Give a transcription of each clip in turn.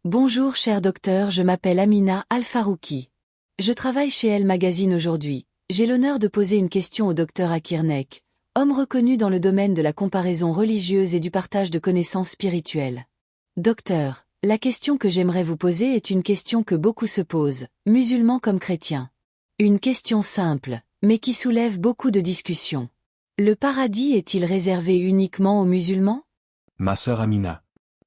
Bonjour cher docteur, je m'appelle Amina Al-Farouki. Je travaille chez Elle Magazine aujourd'hui. J'ai l'honneur de poser une question au docteur Akirnek, homme reconnu dans le domaine de la comparaison religieuse et du partage de connaissances spirituelles. Docteur, la question que j'aimerais vous poser est une question que beaucoup se posent, musulmans comme chrétiens. Une question simple, mais qui soulève beaucoup de discussions. Le paradis est-il réservé uniquement aux musulmans? Ma sœur Amina.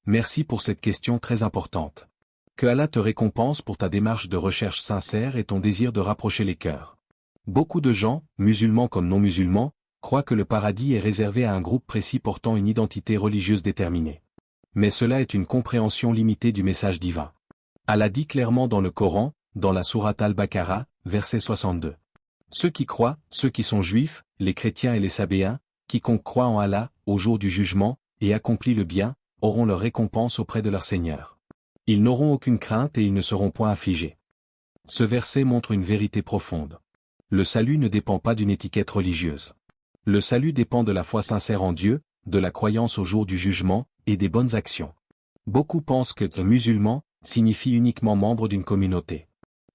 Merci pour cette question très importante. Que Allah te récompense pour ta démarche de recherche sincère et ton désir de rapprocher les cœurs. Beaucoup de gens, musulmans comme non musulmans, croient que le paradis est réservé à un groupe précis portant une identité religieuse déterminée. Mais cela est une compréhension limitée du message divin. Allah dit clairement dans le Coran, dans la sourate Al-Baqarah, verset 62. Ceux qui croient, ceux qui sont juifs, les chrétiens et les sabéens, quiconque croit en Allah, au jour du jugement, et accomplit le bien, auront leur récompense auprès de leur Seigneur. Ils n'auront aucune crainte et ils ne seront point affligés. Ce verset montre une vérité profonde. Le salut ne dépend pas d'une étiquette religieuse. Le salut dépend de la foi sincère en Dieu, de la croyance au jour du jugement, et des bonnes actions. Beaucoup pensent que le musulman signifie uniquement membre d'une communauté.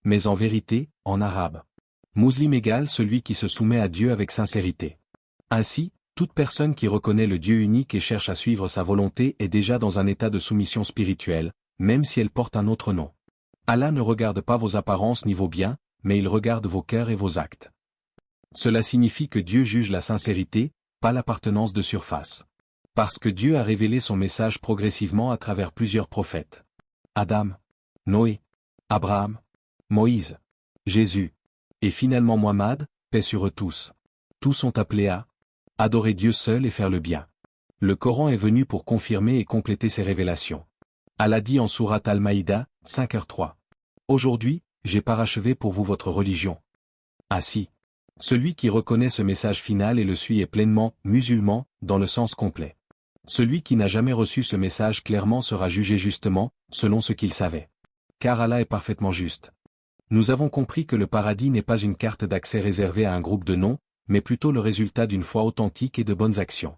Mais en vérité, en arabe, muslim égale celui qui se soumet à Dieu avec sincérité. Ainsi, toute personne qui reconnaît le Dieu unique et cherche à suivre sa volonté est déjà dans un état de soumission spirituelle, même si elle porte un autre nom. Allah ne regarde pas vos apparences ni vos biens, mais il regarde vos cœurs et vos actes. Cela signifie que Dieu juge la sincérité, pas l'appartenance de surface. Parce que Dieu a révélé son message progressivement à travers plusieurs prophètes. Adam, Noé, Abraham, Moïse, Jésus, et finalement Muhammad, paix sur eux tous. Tous sont appelés à adorer Dieu seul et faire le bien. Le Coran est venu pour confirmer et compléter ces révélations. Allah dit en sourate Al-Maïda, 5h3. Aujourd'hui, j'ai parachevé pour vous votre religion. Ainsi, celui qui reconnaît ce message final et le suit est pleinement musulman, dans le sens complet. Celui qui n'a jamais reçu ce message clairement sera jugé justement, selon ce qu'il savait. Car Allah est parfaitement juste. Nous avons compris que le paradis n'est pas une carte d'accès réservée à un groupe de noms, mais plutôt le résultat d'une foi authentique et de bonnes actions.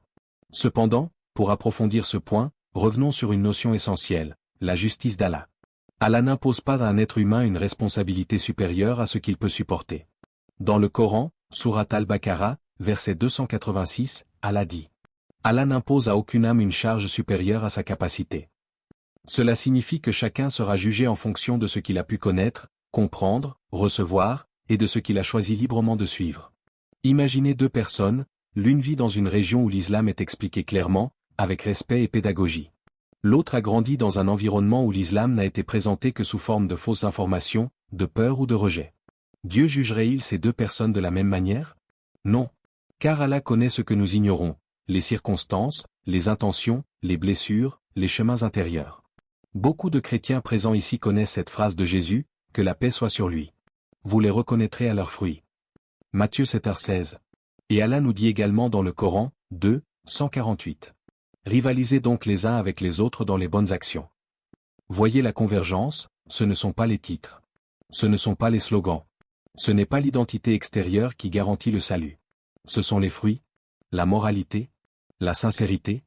Cependant, pour approfondir ce point, revenons sur une notion essentielle, la justice d'Allah. Allah n'impose pas à un être humain une responsabilité supérieure à ce qu'il peut supporter. Dans le Coran, sourate Al-Baqarah, verset 286, Allah dit: Allah n'impose à aucune âme une charge supérieure à sa capacité. Cela signifie que chacun sera jugé en fonction de ce qu'il a pu connaître, comprendre, recevoir, et de ce qu'il a choisi librement de suivre. Imaginez deux personnes, l'une vit dans une région où l'islam est expliqué clairement, avec respect et pédagogie. L'autre a grandi dans un environnement où l'islam n'a été présenté que sous forme de fausses informations, de peur ou de rejet. Dieu jugerait-il ces deux personnes de la même manière? Non. Car Allah connaît ce que nous ignorons, les circonstances, les intentions, les blessures, les chemins intérieurs. Beaucoup de chrétiens présents ici connaissent cette phrase de Jésus, que la paix soit sur lui. Vous les reconnaîtrez à leurs fruits. Matthieu 7h16. Et Allah nous dit également dans le Coran, 2, 148. Rivalisez donc les uns avec les autres dans les bonnes actions. Voyez la convergence, ce ne sont pas les titres. Ce ne sont pas les slogans. Ce n'est pas l'identité extérieure qui garantit le salut. Ce sont les fruits, la moralité, la sincérité,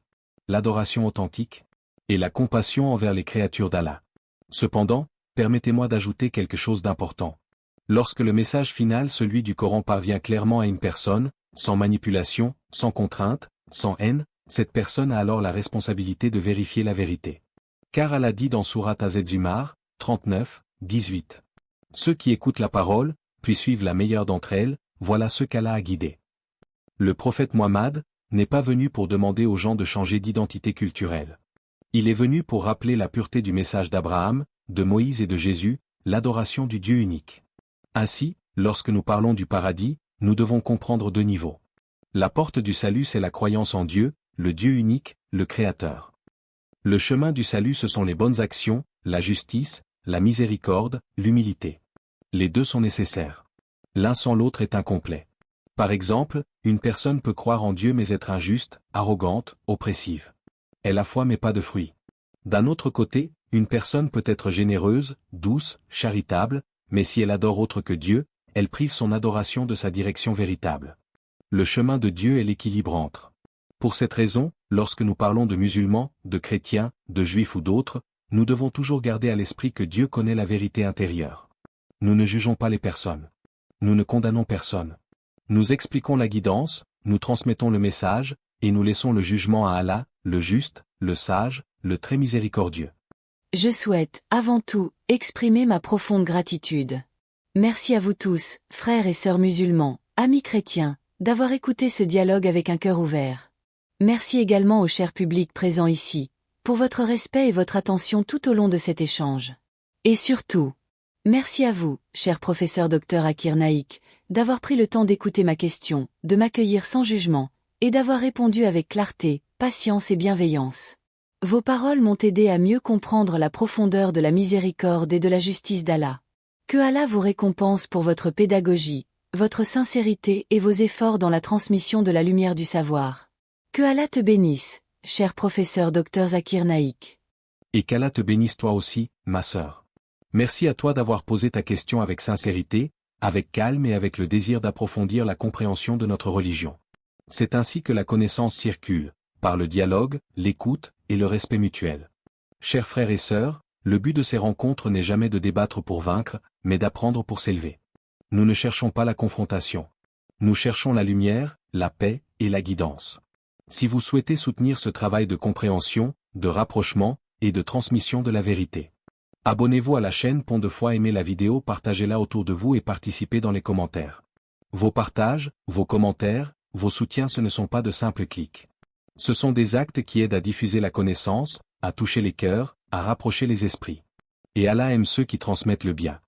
l'adoration authentique, et la compassion envers les créatures d'Allah. Cependant, permettez-moi d'ajouter quelque chose d'important. Lorsque le message final, celui du Coran, parvient clairement à une personne, sans manipulation, sans contrainte, sans haine, cette personne a alors la responsabilité de vérifier la vérité. Car Allah dit dans sourate Az-Zumar, 39, 18. Ceux qui écoutent la parole, puis suivent la meilleure d'entre elles, voilà ceux qu'Allah a guidés. Le prophète Muhammad n'est pas venu pour demander aux gens de changer d'identité culturelle. Il est venu pour rappeler la pureté du message d'Abraham, de Moïse et de Jésus, l'adoration du Dieu unique. Ainsi, lorsque nous parlons du paradis, nous devons comprendre deux niveaux. La porte du salut, c'est la croyance en Dieu, le Dieu unique, le Créateur. Le chemin du salut, ce sont les bonnes actions, la justice, la miséricorde, l'humilité. Les deux sont nécessaires. L'un sans l'autre est incomplet. Par exemple, une personne peut croire en Dieu mais être injuste, arrogante, oppressive. Elle a foi mais pas de fruits. D'un autre côté, une personne peut être généreuse, douce, charitable, mais si elle adore autre que Dieu, elle prive son adoration de sa direction véritable. Le chemin de Dieu est l'équilibre entre. Pour cette raison, lorsque nous parlons de musulmans, de chrétiens, de juifs ou d'autres, Nous devons toujours garder à l'esprit que Dieu connaît la vérité intérieure. Nous ne jugeons pas les personnes. Nous ne condamnons personne. Nous expliquons la guidance, nous transmettons le message, et nous laissons le jugement à Allah, le juste, le sage, le très miséricordieux. Je souhaite, avant tout, exprimer ma profonde gratitude. Merci à vous tous, frères et sœurs musulmans, amis chrétiens, d'avoir écouté ce dialogue avec un cœur ouvert. Merci également au cher public présent ici, pour votre respect et votre attention tout au long de cet échange. Et surtout, merci à vous, cher professeur Dr Zakir Naik, d'avoir pris le temps d'écouter ma question, de m'accueillir sans jugement, et d'avoir répondu avec clarté, patience et bienveillance. Vos paroles m'ont aidé à mieux comprendre la profondeur de la miséricorde et de la justice d'Allah. Que Allah vous récompense pour votre pédagogie, votre sincérité et vos efforts dans la transmission de la lumière du savoir. Que Allah te bénisse, cher professeur Dr Zakir Naik. Et qu'Allah te bénisse toi aussi, ma sœur. Merci à toi d'avoir posé ta question avec sincérité, avec calme et avec le désir d'approfondir la compréhension de notre religion. C'est ainsi que la connaissance circule, par le dialogue, l'écoute et le respect mutuel. Chers frères et sœurs, le but de ces rencontres n'est jamais de débattre pour vaincre, mais d'apprendre pour s'élever. Nous ne cherchons pas la confrontation. Nous cherchons la lumière, la paix et la guidance. Si vous souhaitez soutenir ce travail de compréhension, de rapprochement et de transmission de la vérité, abonnez-vous à la chaîne Pont de Foi, aimez la vidéo, partagez-la autour de vous et participez dans les commentaires. Vos partages, vos commentaires, vos soutiens, ce ne sont pas de simples clics. Ce sont des actes qui aident à diffuser la connaissance, à toucher les cœurs, à rapprocher les esprits. Et Allah aime ceux qui transmettent le bien.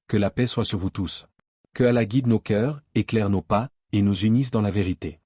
Que la paix soit sur vous tous. Que Allah guide nos cœurs, éclaire nos pas, et nous unisse dans la vérité.